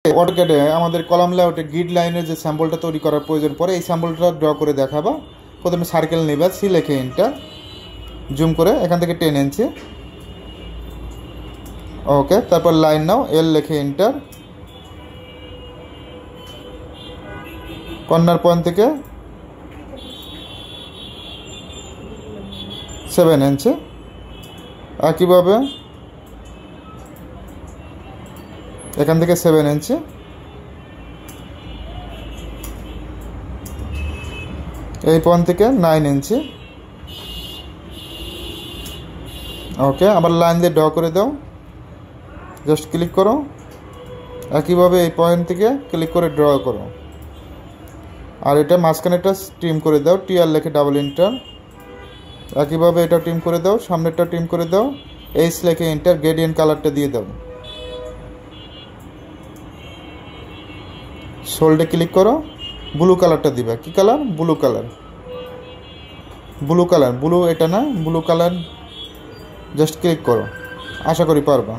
অটোক্যাডে আমাদের column লেআউটে grid লাইনের যে স্যাম্পলটা তৈরি করার প্রয়োজন পড়ে এই স্যাম্পলটা ড্র করে দেখাবো। প্রথমে সার্কেল নেবা, সি লেখে এন্টার, জুম করে এখান থেকে 10 ইঞ্চি, ওকে। তারপর লাইন নাও, এল লেখে এন্টার, কর্নার পয়েন্ট থেকে 7 ইঞ্চি, একইভাবে এখান থেকে 7 ইঞ্চি, এই পয়েন্ট থেকে 9 ইঞ্চি, ওকে। আবার লাইন দিয়ে ড্র করে দাও, জাস্ট ক্লিক করো, একইভাবে এই পয়েন্ট থেকে ক্লিক করে ড্র করো। আর এটা মাঝখানেটা ট্রিম করে দাও, টিআর লেখে ডাবল এন্টার, একইভাবে এটা ট্রিম করে দাও, সামনেরটা ট্রিম করে দাও, এইচ লেখে এন্টার, গ্রেডিয়েন্ট কালারটা দিয়ে দাও, সোল্ডে ক্লিক করো, ব্লু কালারটা দিবা। কি colour? Blue colour, blue colour, blue এটা না, ব্লু কালার, জাস্ট ক্লিক করো, আশা করি পারবা।